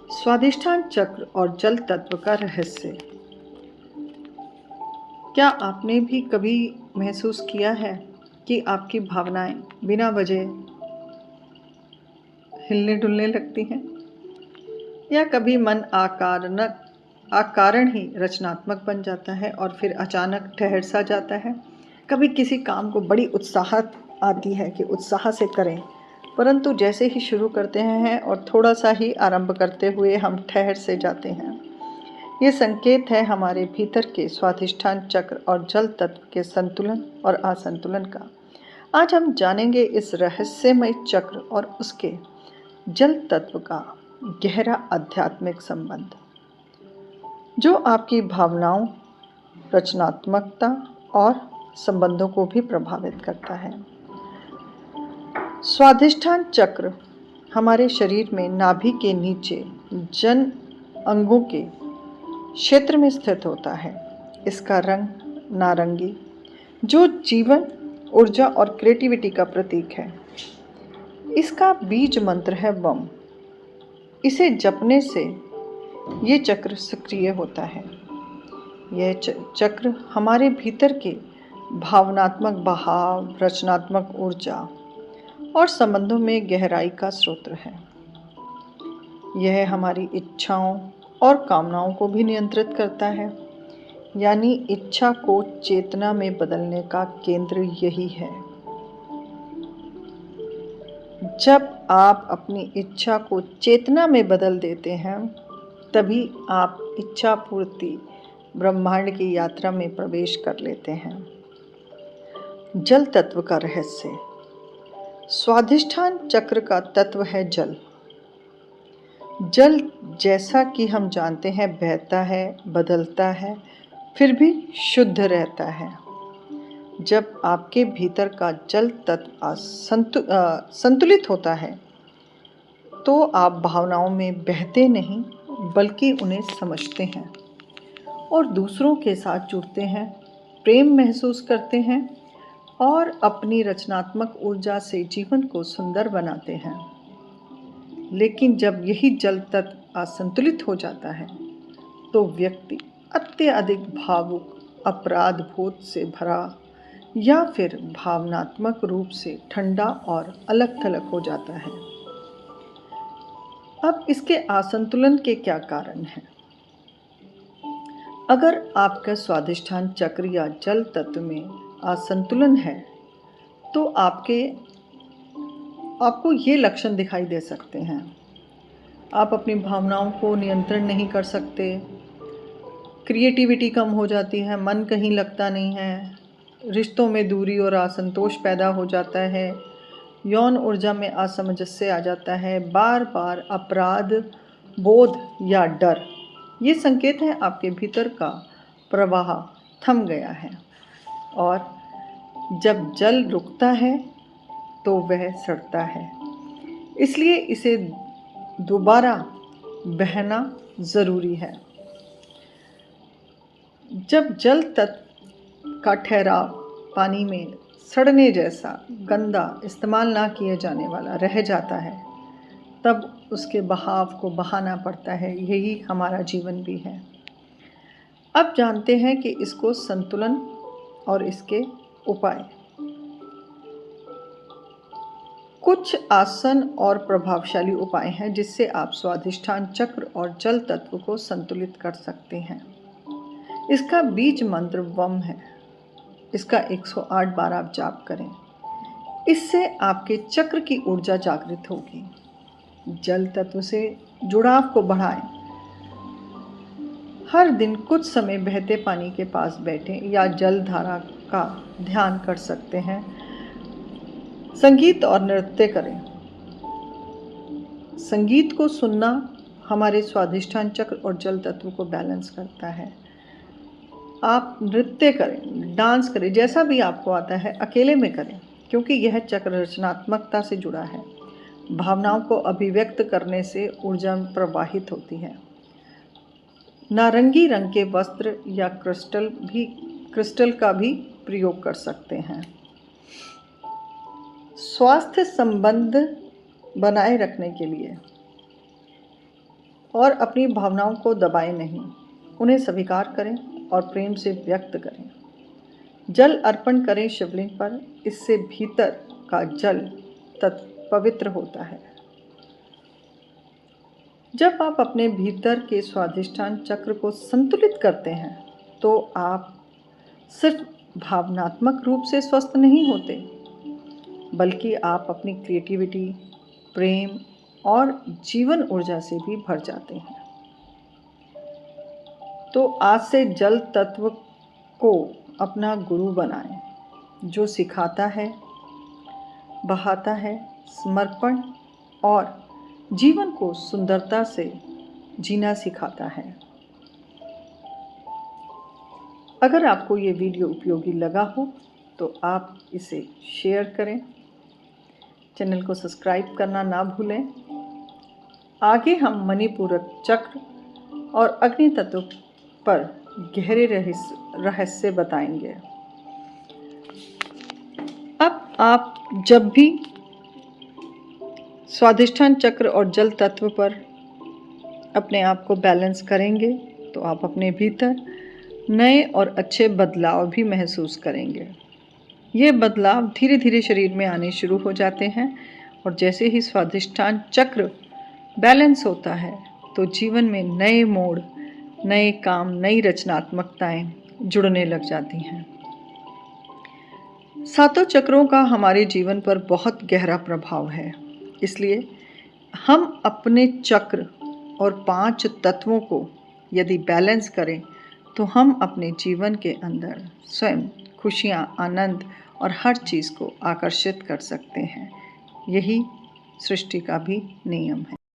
स्वादिष्ठान चक्र और जल तत्व का रहस्य। क्या आपने भी कभी महसूस किया है कि आपकी भावनाएं बिना वजह हिलने डुलने लगती हैं, या कभी मन अकारण ही रचनात्मक बन जाता है और फिर अचानक ठहर सा जाता है। कभी किसी काम को बड़ी उत्साह आती है कि उत्साह से करें, परंतु जैसे ही शुरू करते हैं और थोड़ा सा ही आरंभ करते हुए हम ठहर से जाते हैं। ये संकेत है हमारे भीतर के स्वाधिष्ठान चक्र और जल तत्व के संतुलन और असंतुलन का। आज हम जानेंगे इस रहस्यमय चक्र और उसके जल तत्व का गहरा आध्यात्मिक संबंध, जो आपकी भावनाओं, रचनात्मकता और संबंधों को भी प्रभावित करता है। स्वाधिष्ठान चक्र हमारे शरीर में नाभि के नीचे जन अंगों के क्षेत्र में स्थित होता है। इसका रंग नारंगी, जो जीवन, ऊर्जा और क्रिएटिविटी का प्रतीक है। इसका बीज मंत्र है वम। इसे जपने से ये चक्र सक्रिय होता है। यह चक्र हमारे भीतर के भावनात्मक बहाव, रचनात्मक ऊर्जा और संबंधों में गहराई का स्रोत है। यह हमारी इच्छाओं और कामनाओं को भी नियंत्रित करता है, यानी इच्छा को चेतना में बदलने का केंद्र यही है। जब आप अपनी इच्छा को चेतना में बदल देते हैं, तभी आप इच्छा पूर्ति ब्रह्मांड की यात्रा में प्रवेश कर लेते हैं। जल तत्व का रहस्य। स्वाधिष्ठान चक्र का तत्व है जल। जल, जैसा कि हम जानते हैं, बहता है, बदलता है, फिर भी शुद्ध रहता है। जब आपके भीतर का जल तत्व संतुलित होता है, तो आप भावनाओं में बहते नहीं, बल्कि उन्हें समझते हैं और दूसरों के साथ जुड़ते हैं, प्रेम महसूस करते हैं और अपनी रचनात्मक ऊर्जा से जीवन को सुंदर बनाते हैं। लेकिन जब यही जल तत्व असंतुलित हो जाता है, तो व्यक्ति अत्यधिक भावुक, अपराध बोध से भरा या फिर भावनात्मक रूप से ठंडा और अलग थलग हो जाता है। अब इसके असंतुलन के क्या कारण हैं? अगर आपका स्वाधिष्ठान चक्र या जल तत्व में असंतुलन है, तो आपको ये लक्षण दिखाई दे सकते हैं। आप अपनी भावनाओं को नियंत्रण नहीं कर सकते, क्रिएटिविटी कम हो जाती है, मन कहीं लगता नहीं है, रिश्तों में दूरी और असंतोष पैदा हो जाता है, यौन ऊर्जा में असमंजस्य आ जाता है, बार बार अपराध बोध या डर। ये संकेत है आपके भीतर का प्रवाह थम गया है, और जब जल रुकता है तो वह सड़ता है। इसलिए इसे दोबारा बहना ज़रूरी है। जब जल तत्व का ठहराव पानी में सड़ने जैसा गंदा, इस्तेमाल ना किए जाने वाला रह जाता है, तब उसके बहाव को बहाना पड़ता है। यही हमारा जीवन भी है। अब जानते हैं कि इसको संतुलन और इसके उपाय। कुछ आसन और प्रभावशाली उपाय हैं जिससे आप स्वाधिष्ठान चक्र और जल तत्व को संतुलित कर सकते हैं। इसका बीज मंत्र वम है। इसका 108 बार आप जाप करें। इससे आपके चक्र की ऊर्जा जागृत होगी। जल तत्व से जुड़ाव को बढ़ाएं। हर दिन कुछ समय बहते पानी के पास बैठें या जल धारा का ध्यान कर सकते हैं। संगीत और नृत्य करें। संगीत को सुनना हमारे स्वाधिष्ठान चक्र और जल तत्व को बैलेंस करता है। आप नृत्य करें, डांस करें, जैसा भी आपको आता है, अकेले में करें, क्योंकि यह चक्र रचनात्मकता से जुड़ा है। भावनाओं को अभिव्यक्त करने से ऊर्जा प्रवाहित होती है। नारंगी रंग के वस्त्र या क्रिस्टल का भी प्रयोग कर सकते हैं। स्वास्थ्य संबंध बनाए रखने के लिए और अपनी भावनाओं को दबाएं नहीं, उन्हें स्वीकार करें और प्रेम से व्यक्त करें। जल अर्पण करें शिवलिंग पर, इससे भीतर का जल तत्व पवित्र होता है। जब आप अपने भीतर के स्वाधिष्ठान चक्र को संतुलित करते हैं तो आप सिर्फ भावनात्मक रूप से स्वस्थ नहीं होते, बल्कि आप अपनी क्रिएटिविटी, प्रेम और जीवन ऊर्जा से भी भर जाते हैं। तो आज से जल तत्व को अपना गुरु बनाएं, जो सिखाता है, बहाता है, समर्पण और जीवन को सुंदरता से जीना सिखाता है। अगर आपको ये वीडियो उपयोगी लगा हो तो आप इसे शेयर करें, चैनल को सब्सक्राइब करना ना भूलें। आगे हम मणिपूरक चक्र और अग्नि तत्व पर गहरे रहस्य बताएंगे। अब आप जब भी स्वाधिष्ठान चक्र और जल तत्व पर अपने आप को बैलेंस करेंगे तो आप अपने भीतर नए और अच्छे बदलाव भी महसूस करेंगे। ये बदलाव धीरे धीरे शरीर में आने शुरू हो जाते हैं और जैसे ही स्वाधिष्ठान चक्र बैलेंस होता है तो जीवन में नए मोड़, नए काम, नई रचनात्मकताएं जुड़ने लग जाती हैं। सातों चक्रों का हमारे जीवन पर बहुत गहरा प्रभाव है, इसलिए हम अपने चक्र और 5 तत्वों को यदि बैलेंस करें तो हम अपने जीवन के अंदर स्वयं खुशियाँ, आनंद और हर चीज़ को आकर्षित कर सकते हैं। यही सृष्टि का भी नियम है।